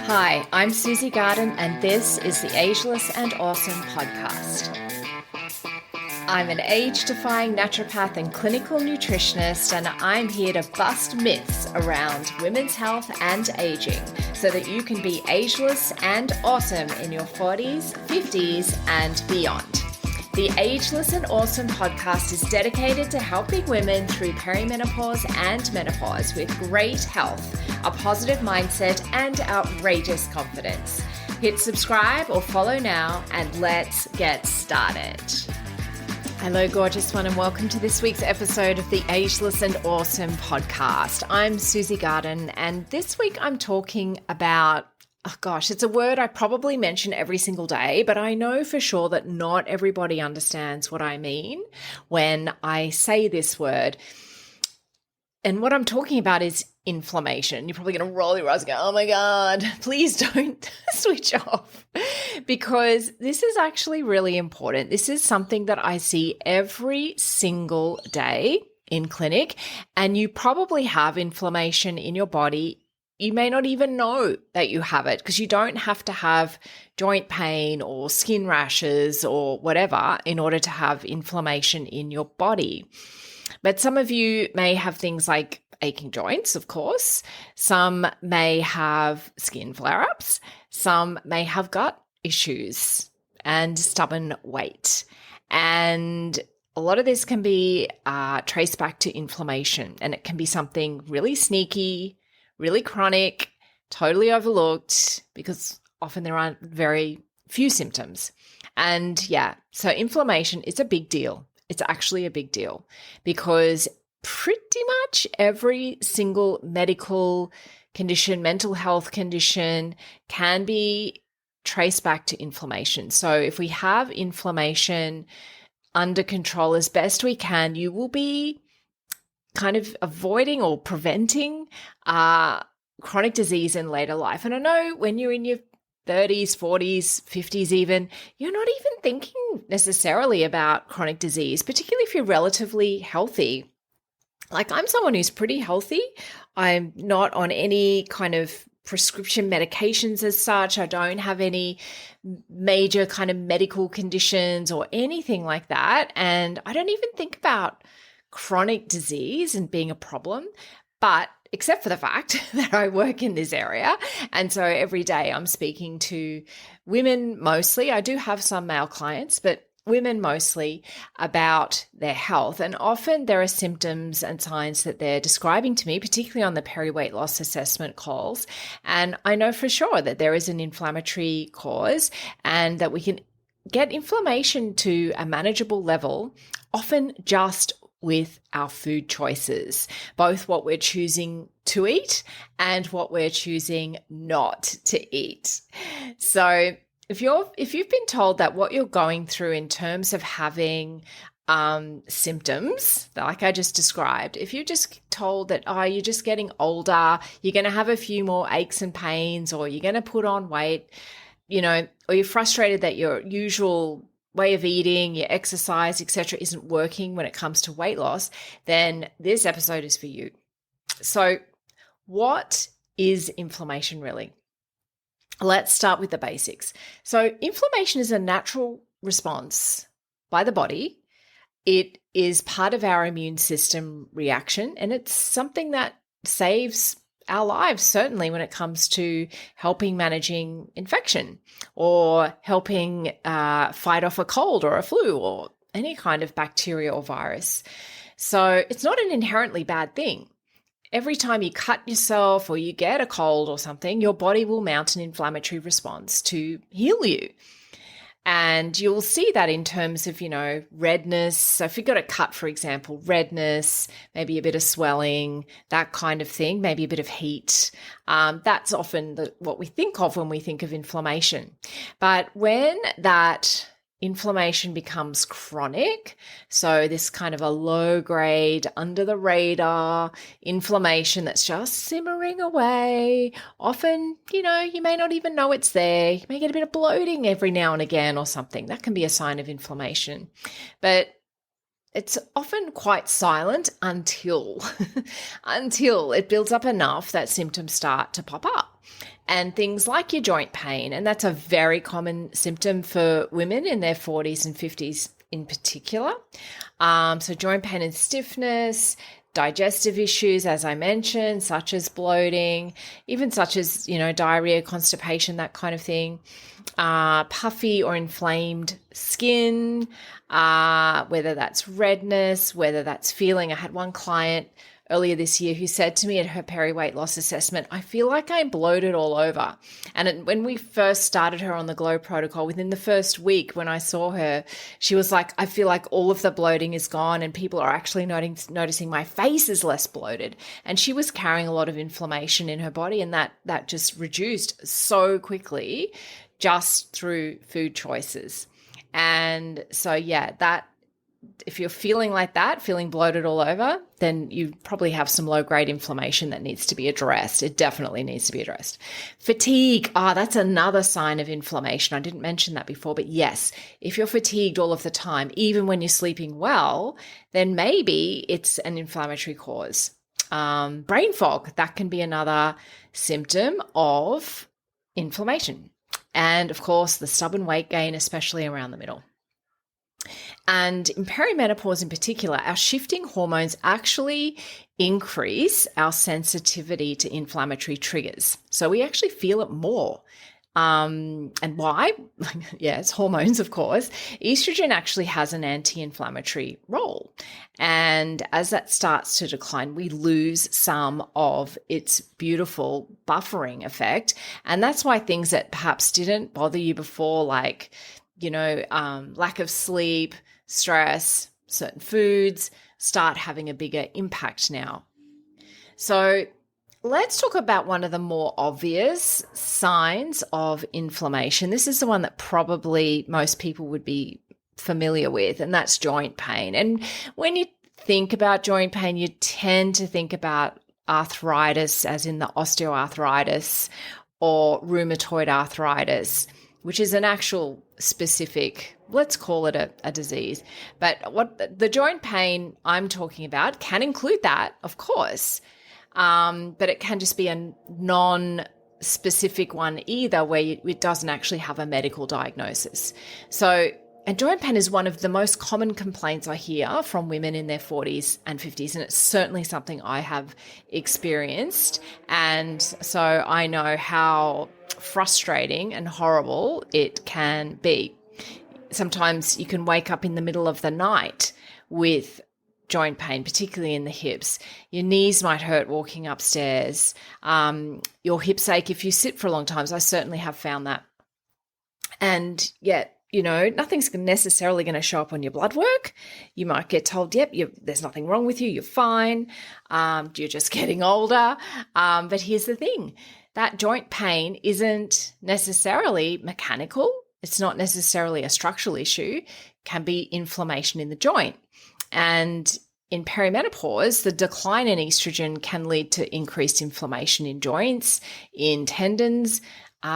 Hi, I'm Susie Garden, and this is the Ageless and Awesome podcast. I'm an age-defying naturopath and clinical nutritionist, and I'm here to bust myths around women's health and aging so that you can be ageless and awesome in your 40s, 50s, and beyond. The Ageless and Awesome podcast is dedicated to helping women through perimenopause and menopause with great health, a positive mindset, and outrageous confidence. Hit subscribe or follow now, and let's get started. Hello, gorgeous one, and welcome to this week's episode of the Ageless and Awesome podcast. I'm Susie Garden, and this week I'm talking about it's a word I probably mention every single day, but I know for sure that not everybody understands what I mean when I say this word. And what I'm talking about is inflammation. You're probably going to roll your eyes and go, oh my God, please don't switch off, because this is actually really important. This is something that I see every single day in clinic, and you probably have inflammation in your body. You may not even know that you have it because you don't have to have joint pain or skin rashes or whatever in order to have inflammation in your body. But some of you may have things like aching joints, of course. Some may have skin flare-ups. Some may have gut issues and stubborn weight. And a lot of this can be traced back to inflammation, and it can be something really sneaky, really chronic, totally overlooked, because often there aren't very few symptoms. And so inflammation is a big deal. It's actually a big deal because pretty much every single medical condition, mental health condition can be traced back to inflammation. So if we have inflammation under control as best we can, you will be kind of avoiding or preventing chronic disease in later life. And I know when you're in your 30s, 40s, 50s even, you're not even thinking necessarily about chronic disease, particularly if you're relatively healthy. Like, I'm someone who's pretty healthy. I'm not on any kind of prescription medications as such. I don't have any major kind of medical conditions or anything like that. And I don't even think about chronic disease and being a problem, but except for the fact that I work in this area. And so every day I'm speaking to women mostly. I do have some male clients, but women mostly, about their health. And often there are symptoms and signs that they're describing to me, particularly on the peri-weight loss assessment calls. And I know for sure that there is an inflammatory cause and that we can get inflammation to a manageable level, often just with our food choices, both what we're choosing to eat and what we're choosing not to eat. So if you've been told that what you're going through in terms of having symptoms, like I just described, if you're just told that, you're just getting older, you're going to have a few more aches and pains, or you're going to put on weight, or you're frustrated that your usual way of eating, your exercise, etc., isn't working when it comes to weight loss, then this episode is for you. So what is inflammation really? Let's start with the basics. So inflammation is a natural response by the body. It is part of our immune system reaction, and it's something that saves our lives, certainly when it comes to helping managing infection or helping fight off a cold or a flu or any kind of bacteria or virus. So it's not an inherently bad thing. Every time you cut yourself or you get a cold or something, your body will mount an inflammatory response to heal you. And you'll see that in terms of, redness. So if you've got a cut, for example, redness, maybe a bit of swelling, that kind of thing, maybe a bit of heat. That's often what we think of when we think of inflammation. But when that inflammation becomes chronic, so this kind of a low grade, under the radar inflammation that's just simmering away, often, you may not even know it's there. You may get a bit of bloating every now and again or something. That can be a sign of inflammation. But it's often quite silent until it builds up enough that symptoms start to pop up. and things like your joint pain. And that's a very common symptom for women in their 40s and 50s in particular. So joint pain and stiffness, digestive issues, as I mentioned, such as bloating, even such as, diarrhea, constipation, that kind of thing. Puffy or inflamed skin, whether that's redness, whether that's feeling. I had one client earlier this year who said to me at her peri-weight loss assessment, I feel like I'm bloated all over. And when we first started her on the GLOW protocol, within the first week when I saw her, she was like, I feel like all of the bloating is gone and people are actually noticing my face is less bloated. And she was carrying a lot of inflammation in her body, and that just reduced so quickly just through food choices. And so, if you're feeling like that, feeling bloated all over, then you probably have some low-grade inflammation that needs to be addressed. It definitely needs to be addressed. Fatigue, that's another sign of inflammation. I didn't mention that before, but yes, if you're fatigued all of the time, even when you're sleeping well, then maybe it's an inflammatory cause. Brain fog, that can be another symptom of inflammation. And of course, the stubborn weight gain, especially around the middle. And in perimenopause in particular, our shifting hormones actually increase our sensitivity to inflammatory triggers. So we actually feel it more. And why? It's hormones, of course. Estrogen actually has an anti-inflammatory role. And as that starts to decline, we lose some of its beautiful buffering effect. And that's why things that perhaps didn't bother you before, like lack of sleep, stress, certain foods, start having a bigger impact now. So let's talk about one of the more obvious signs of inflammation. This is the one that probably most people would be familiar with, and that's joint pain. And when you think about joint pain, you tend to think about arthritis, as in the osteoarthritis, or rheumatoid arthritis, which is an actual specific, let's call it a disease. But what the joint pain I'm talking about can include that, of course, but it can just be a non-specific one either, where it doesn't actually have a medical diagnosis. So, and joint pain is one of the most common complaints I hear from women in their 40s and 50s, and it's certainly something I have experienced. And so I know how frustrating and horrible it can be. Sometimes you can wake up in the middle of the night with joint pain, particularly in the hips. Your knees might hurt walking upstairs. Your hips ache if you sit for a long time. So I certainly have found that. And yet, nothing's necessarily going to show up on your blood work. You might get told, there's nothing wrong with you. You're fine. You're just getting older. But here's the thing. That joint pain isn't necessarily mechanical. It's not necessarily a structural issue. It can be inflammation in the joint. And in perimenopause, the decline in estrogen can lead to increased inflammation in joints, in tendons,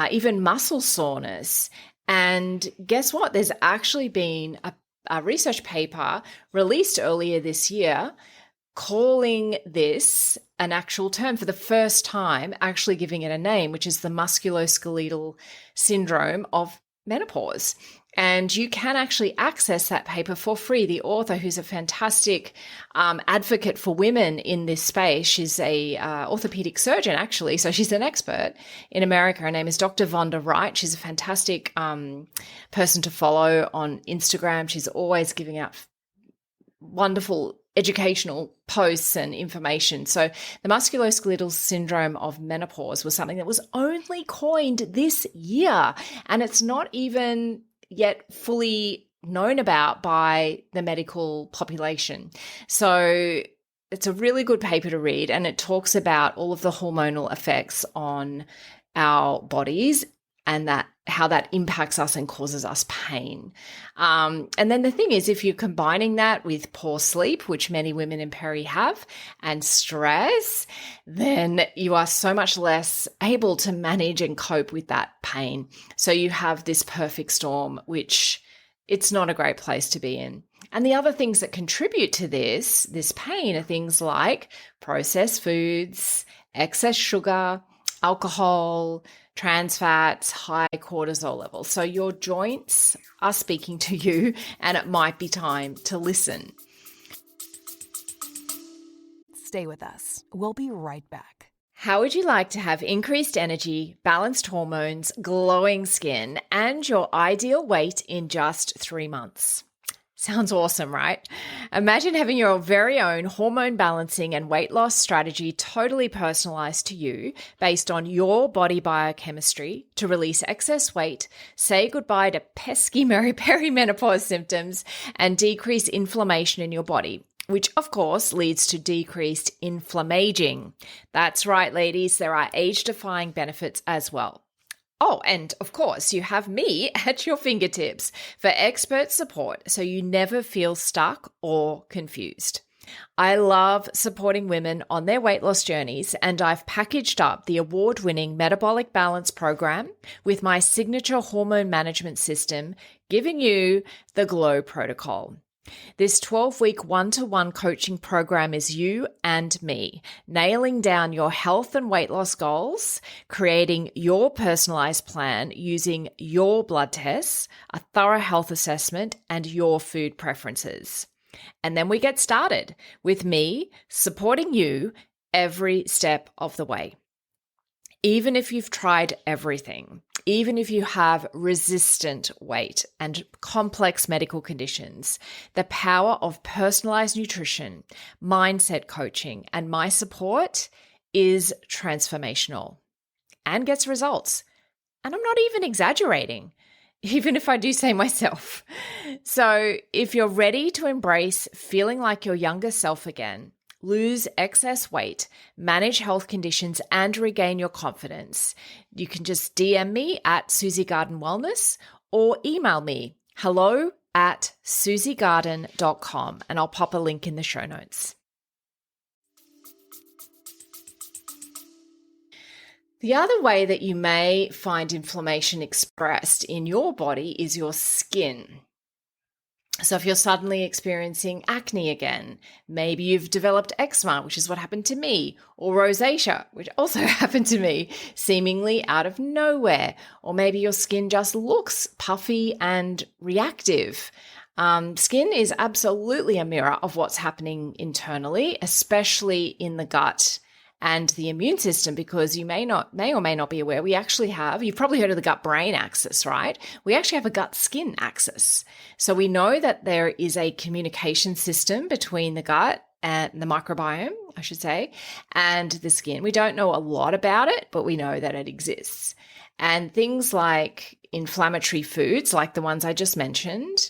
even muscle soreness. And guess what? There's actually been a research paper released earlier this year calling this an actual term for the first time, actually giving it a name, which is the musculoskeletal syndrome of menopause. And you can actually access that paper for free. The author, who's a fantastic advocate for women in this space, she's a orthopedic surgeon, actually, so she's an expert in America. Her name is Dr. Vonda Wright. She's a fantastic person to follow on Instagram. She's always giving out wonderful educational posts and information. So the musculoskeletal syndrome of menopause was something that was only coined this year, and it's not even yet fully known about by the medical population. So it's a really good paper to read, and it talks about all of the hormonal effects on our bodies and how that impacts us and causes us pain. And then the thing is, if you're combining that with poor sleep, which many women in peri have, and stress, then you are so much less able to manage and cope with that pain. So you have this perfect storm, which it's not a great place to be in. And the other things that contribute to this pain are things like processed foods, excess sugar, alcohol, trans fats, high cortisol levels. So your joints are speaking to you, and it might be time to listen. Stay with us. We'll be right back. How would you like to have increased energy, balanced hormones, glowing skin, and your ideal weight in just 3 months? Sounds awesome, right? Imagine having your very own hormone balancing and weight loss strategy totally personalized to you based on your body biochemistry to release excess weight, say goodbye to pesky perimenopause symptoms, and decrease inflammation in your body, which of course leads to decreased inflammaging. That's right, ladies, there are age-defying benefits as well. Oh, and of course, you have me at your fingertips for expert support so you never feel stuck or confused. I love supporting women on their weight loss journeys, and I've packaged up the award-winning Metabolic Balance Program with my signature hormone management system, giving you the Glow Protocol. This 12-week one-to-one coaching program is you and me, nailing down your health and weight loss goals, creating your personalized plan using your blood tests, a thorough health assessment, and your food preferences. And then we get started with me supporting you every step of the way. Even if you've tried everything, even if you have resistant weight and complex medical conditions, the power of personalized nutrition, mindset coaching, and my support is transformational and gets results. And I'm not even exaggerating, even if I do say myself. So if you're ready to embrace feeling like your younger self again, lose excess weight, manage health conditions, and regain your confidence, you can just DM me at Susie Garden Wellness or email me hello@susiegarden.com, and I'll pop a link in the show notes. The other way that you may find inflammation expressed in your body is your skin. So if you're suddenly experiencing acne again, maybe you've developed eczema, which is what happened to me, or rosacea, which also happened to me, seemingly out of nowhere, or maybe your skin just looks puffy and reactive. Skin is absolutely a mirror of what's happening internally, especially in the gut and the immune system, because you may or may not be aware, we actually have, you've probably heard of the gut-brain axis, right? We actually have a gut-skin axis. So we know that there is a communication system between the gut and the microbiome, I should say, and the skin. We don't know a lot about it, but we know that it exists. And things like inflammatory foods, like the ones I just mentioned,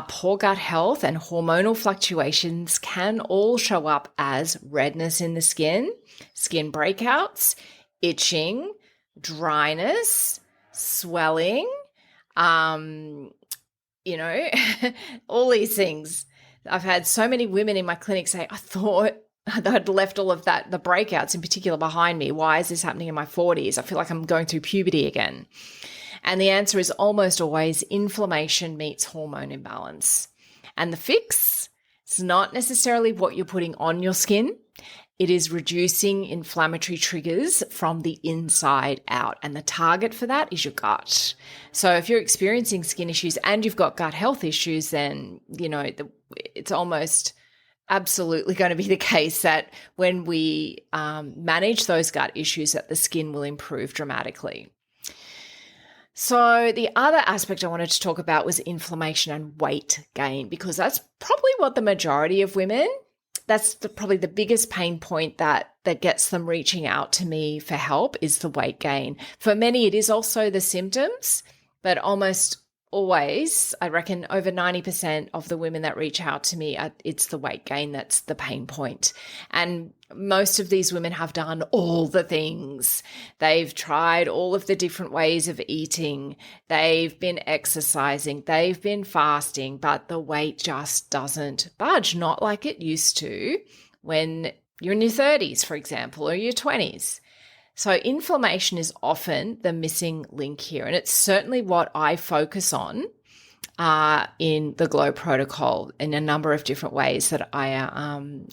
poor gut health and hormonal fluctuations can all show up as redness in the skin breakouts, itching, dryness, swelling, all these things. I've had so many women in my clinic say, I thought I'd left all of that, the breakouts in particular, behind me. Why is this happening in my 40s? I feel like I'm going through puberty again. And the answer is almost always inflammation meets hormone imbalance. And the fix, it's not necessarily what you're putting on your skin. It is reducing inflammatory triggers from the inside out. And the target for that is your gut. So if you're experiencing skin issues and you've got gut health issues, then, it's almost absolutely going to be the case that when we manage those gut issues, that the skin will improve dramatically. So the other aspect I wanted to talk about was inflammation and weight gain, because that's probably what the majority of women, that's probably the biggest pain point that gets them reaching out to me for help, is the weight gain. For many, it is also the symptoms, but almost always, I reckon over 90% of the women that reach out to me, it's the weight gain that's the pain point. And most of these women have done all the things. They've tried all of the different ways of eating. They've been exercising. They've been fasting, but the weight just doesn't budge, not like it used to when you're in your 30s, for example, or your 20s. So inflammation is often the missing link here, and it's certainly what I focus on in the Glow Protocol in a number of different ways that I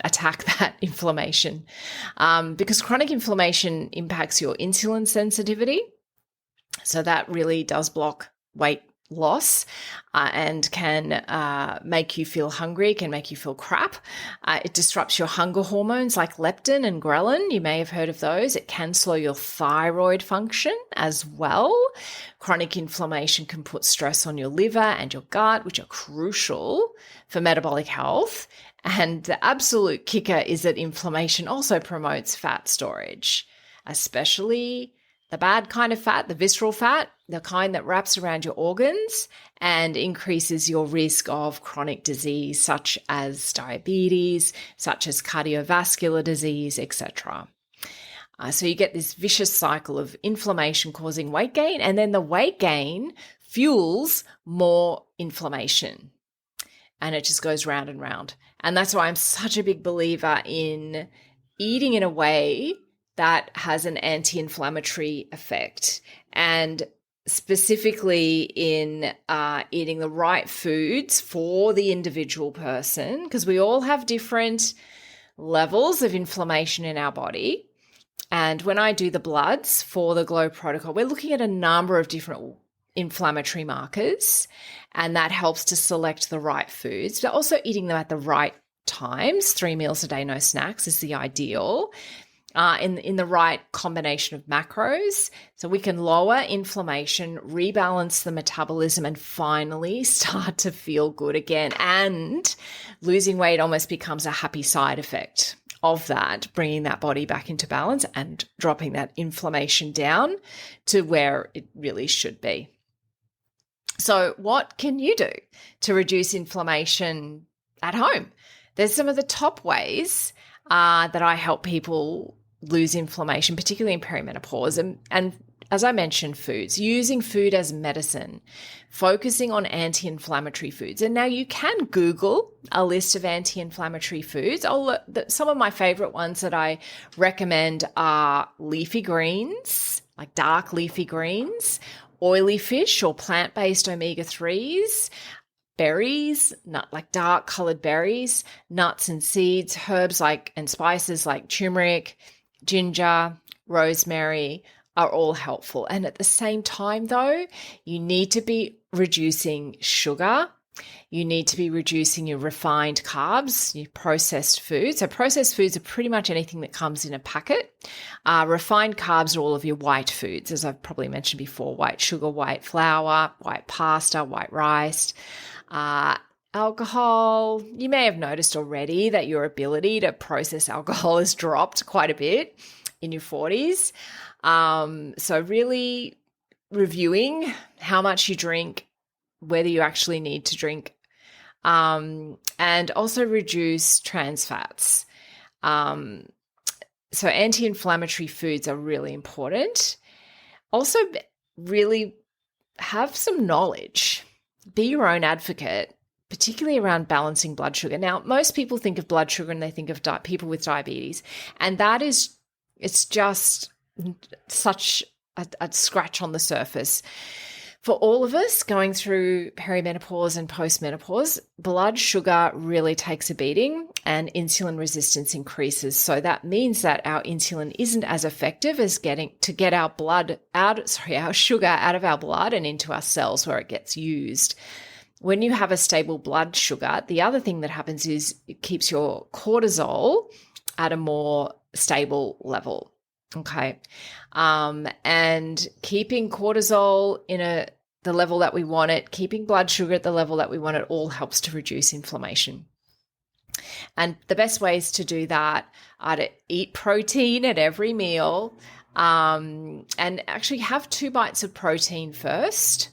attack that inflammation, because chronic inflammation impacts your insulin sensitivity, So that really does block weight loss and can make you feel hungry, can make you feel crap. It disrupts your hunger hormones like leptin and ghrelin. You may have heard of those. It can slow your thyroid function as well. Chronic inflammation can put stress on your liver and your gut, which are crucial for metabolic health. And the absolute kicker is that inflammation also promotes fat storage, especially the bad kind of fat, the visceral fat, the kind that wraps around your organs and increases your risk of chronic disease such as diabetes, such as cardiovascular disease, etc. So you get this vicious cycle of inflammation causing weight gain, and then the weight gain fuels more inflammation. And it just goes round and round. And that's why I'm such a big believer in eating in a way that has an anti-inflammatory effect, and specifically in eating the right foods for the individual person, because we all have different levels of inflammation in our body. And when I do the bloods for the GLOW protocol, we're looking at a number of different inflammatory markers, and that helps to select the right foods, but also eating them at the right times. 3 meals a day, no snacks is the ideal. In the right combination of macros, so we can lower inflammation, rebalance the metabolism, and finally start to feel good again. And losing weight almost becomes a happy side effect of that, bringing that body back into balance and dropping that inflammation down to where it really should be. So what can you do to reduce inflammation at home? There's some of the top ways that I help people lose inflammation, particularly in perimenopause. And as I mentioned, foods, using food as medicine, focusing on anti-inflammatory foods. And now you can Google a list of anti-inflammatory foods. Some of my favorite ones that I recommend are leafy greens, like dark leafy greens, oily fish or plant-based omega-3s, berries, like dark colored berries, nuts and seeds, herbs and spices like turmeric, ginger, rosemary are all helpful. And at the same time, though, you need to be reducing sugar. You need to be reducing your refined carbs, your processed foods. So processed foods are pretty much anything that comes in a packet. Refined carbs are all of your white foods, as I've probably mentioned before: white sugar, white flour, white pasta, white rice. Alcohol, you may have noticed already that your ability to process alcohol has dropped quite a bit in your 40s. So really reviewing how much you drink, whether you actually need to drink, and also reduce trans fats. So anti-inflammatory foods are really important. Also, really have some knowledge. Be your own advocate, particularly around balancing blood sugar. Now, most people think of blood sugar and they think of people with diabetes, and it's just such a scratch on the surface. For all of us going through perimenopause and postmenopause, blood sugar really takes a beating and insulin resistance increases. So that means that our insulin isn't as effective as get our sugar out of our blood and into our cells where it gets used. When you have a stable blood sugar, the other thing that happens is it keeps your cortisol at a more stable level. Okay. And keeping cortisol the level that we want it, keeping blood sugar at the level that we want it, all helps to reduce inflammation. And the best ways to do that are to eat protein at every meal, and actually have 2 bites of protein first.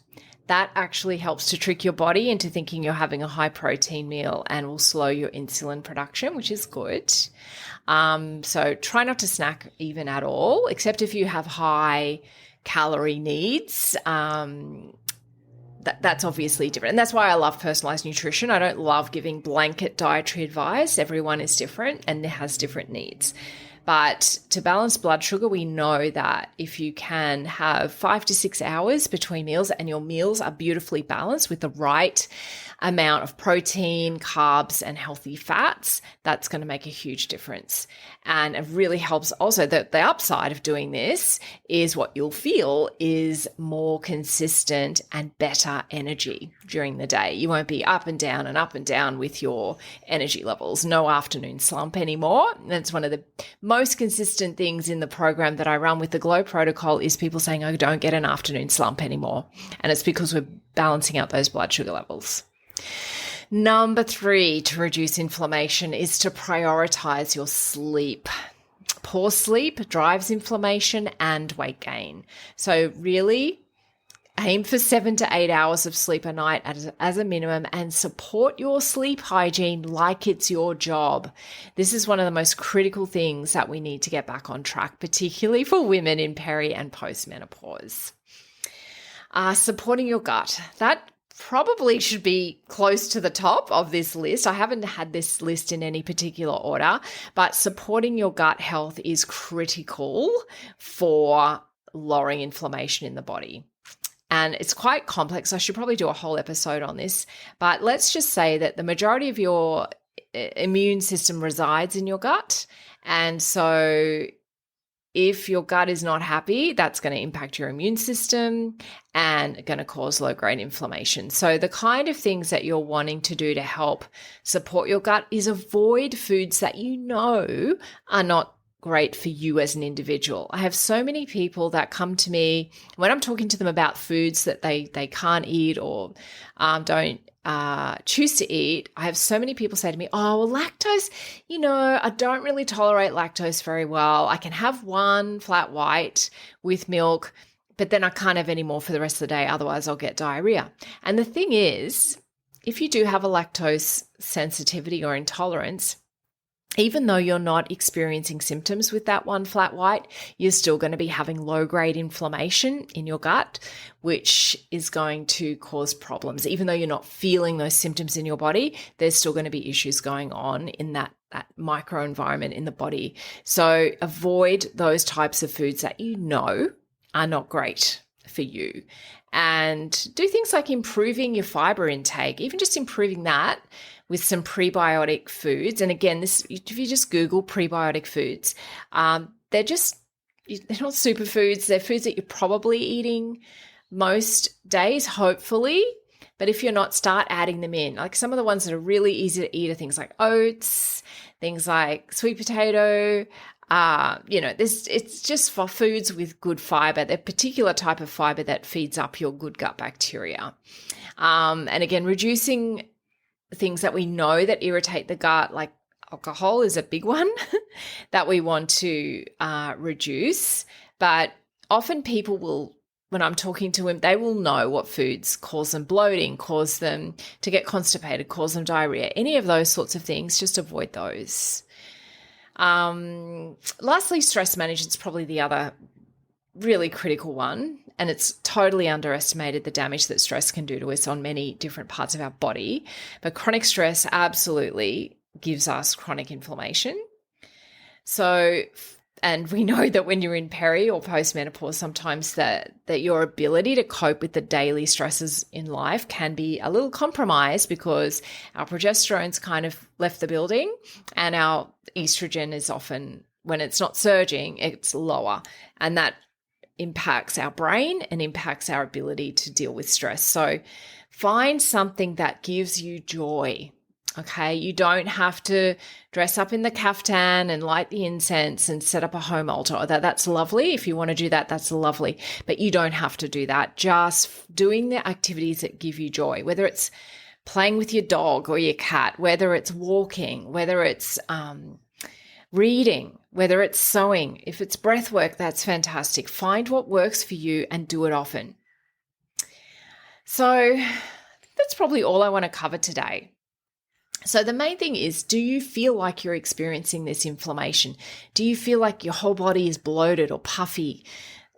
That actually helps to trick your body into thinking you're having a high protein meal and will slow your insulin production, which is good. So try not to snack even at all, except if you have high calorie needs. That's obviously different. And that's why I love personalized nutrition. I don't love giving blanket dietary advice. Everyone is different and has different needs. But to balance blood sugar, we know that if you can have 5 to 6 hours between meals and your meals are beautifully balanced with the right amount of protein, carbs, and healthy fats, that's going to make a huge difference. And it really helps also that the upside of doing this is what you'll feel is more consistent and better energy during the day. You won't be up and down with your energy levels. No afternoon slump anymore. That's one of the most consistent things in the program that I run with the Glow Protocol is people saying, I don't get an afternoon slump anymore. And it's because we're balancing out those blood sugar levels. Number 3 to reduce inflammation is to prioritize your sleep. Poor sleep drives inflammation and weight gain. So really aim for 7 to 8 hours of sleep a night as a minimum and support your sleep hygiene like it's your job. This is one of the most critical things that we need to get back on track, particularly for women in peri and postmenopause. Supporting your gut. That probably should be close to the top of this list. I haven't had this list in any particular order, but supporting your gut health is critical for lowering inflammation in the body. And it's quite complex. I should probably do a whole episode on this, but let's just say that the majority of your immune system resides in your gut. And so if your gut is not happy, that's going to impact your immune system and going to cause low-grade inflammation. So the kind of things that you're wanting to do to help support your gut is avoid foods that you know are not great for you as an individual. I have so many people that come to me when I'm talking to them about foods that they can't eat or don't choose to eat. I have so many people say to me, oh, well, lactose, I don't really tolerate lactose very well. I can have one flat white with milk, but then I can't have any more for the rest of the day. Otherwise I'll get diarrhea. And the thing is, if you do have a lactose sensitivity or intolerance, even though you're not experiencing symptoms with that one flat white, you're still going to be having low-grade inflammation in your gut, which is going to cause problems. Even though you're not feeling those symptoms in your body, there's still going to be issues going on in that microenvironment in the body. So avoid those types of foods that you know are not great for you. And do things like improving your fiber intake, even just improving that with some prebiotic foods. And again, if you just Google prebiotic foods, they're not superfoods. They're foods that you're probably eating most days, hopefully. But if you're not, start adding them in. Like some of the ones that are really easy to eat are things like oats, things like sweet potato. It's just for foods with good fiber, the particular type of fiber that feeds up your good gut bacteria. And again, reducing things that we know that irritate the gut, like alcohol is a big one that we want to reduce. But often people will, when I'm talking to them, they will know what foods cause them bloating, cause them to get constipated, cause them diarrhea, any of those sorts of things, just avoid those. Lastly, stress management is probably the other really critical one, and it's totally underestimated the damage that stress can do to us on many different parts of our body. But chronic stress absolutely gives us chronic inflammation. So, and we know that when you're in peri or postmenopause, sometimes that your ability to cope with the daily stresses in life can be a little compromised because our progesterone's kind of left the building and our estrogen is often, when it's not surging, it's lower. And that impacts our brain and impacts our ability to deal with stress. So find something that gives you joy. Okay, you don't have to dress up in the caftan and light the incense and set up a home altar. That's lovely. If you want to do that, that's lovely. But you don't have to do that. Just doing the activities that give you joy, whether it's playing with your dog or your cat, whether it's walking, whether it's reading, whether it's sewing. If it's breath work, that's fantastic. Find what works for you and do it often. So that's probably all I want to cover today. So the main thing is, do you feel like you're experiencing this inflammation? Do you feel like your whole body is bloated or puffy?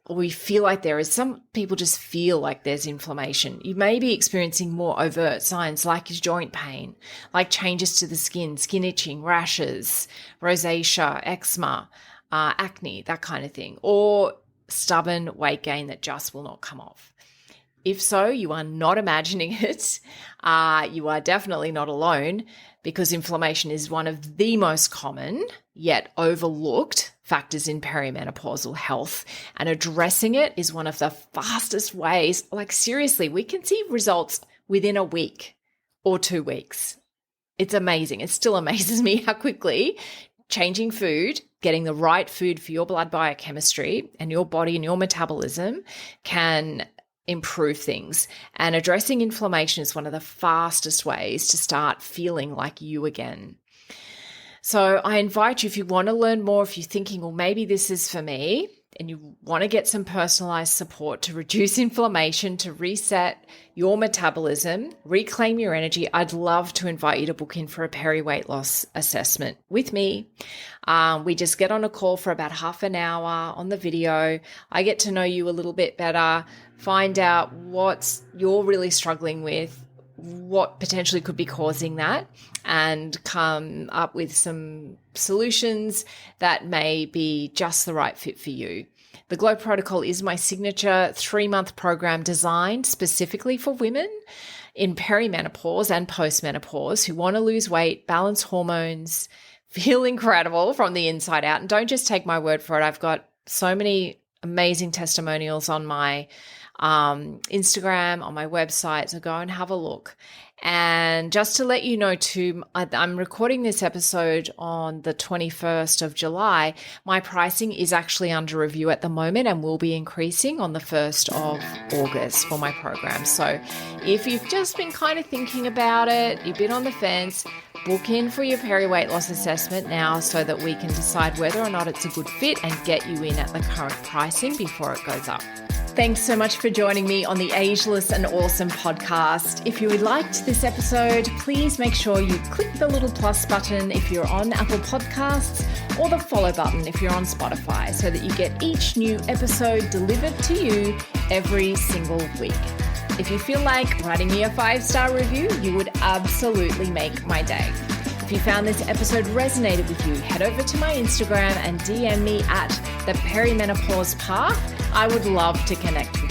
Or you feel like some people just feel like there's inflammation. You may be experiencing more overt signs like joint pain, like changes to the skin itching, rashes, rosacea, eczema. acne, that kind of thing, or stubborn weight gain that just will not come off. If so, you are not imagining it. You are definitely not alone, because inflammation is one of the most common yet overlooked factors in perimenopausal health. And addressing it is one of the fastest ways. Like seriously, we can see results within a week or 2 weeks. It's amazing. It still amazes me how quickly changing food, getting the right food for your blood biochemistry and your body and your metabolism can improve things. And addressing inflammation is one of the fastest ways to start feeling like you again. So I invite you, if you want to learn more, if you're thinking, well, maybe this is for me, and you want to get some personalized support to reduce inflammation, to reset your metabolism, reclaim your energy, I'd love to invite you to book in for a peri-weight loss assessment with me. We just get on a call for about half an hour on the video. I get to know you a little bit better, find out what you're really struggling with, what potentially could be causing that, and come up with some solutions that may be just the right fit for you. The Glow Protocol is my signature 3-month program designed specifically for women in perimenopause and postmenopause who want to lose weight, balance hormones, feel incredible from the inside out. And don't just take my word for it. I've got so many amazing testimonials on my Instagram, on my website, so go and have a look. And just to let you know too, I'm recording this episode on the 21st of July. My pricing is actually under review at the moment and will be increasing on the 1st of August for my program. So if you've just been kind of thinking about it, you've been on the fence, book in for your peri-weight loss assessment now so that we can decide whether or not it's a good fit and get you in at the current pricing before it goes up. Thanks so much for joining me on the Ageless and Awesome podcast. If you liked this episode, please make sure you click the little plus button if you're on Apple Podcasts, or the follow button if you're on Spotify, so that you get each new episode delivered to you every single week. If you feel like writing me a 5-star review, you would absolutely make my day. If you found this episode resonated with you, head over to my Instagram and DM me at the Perimenopause Path. I would love to connect with you.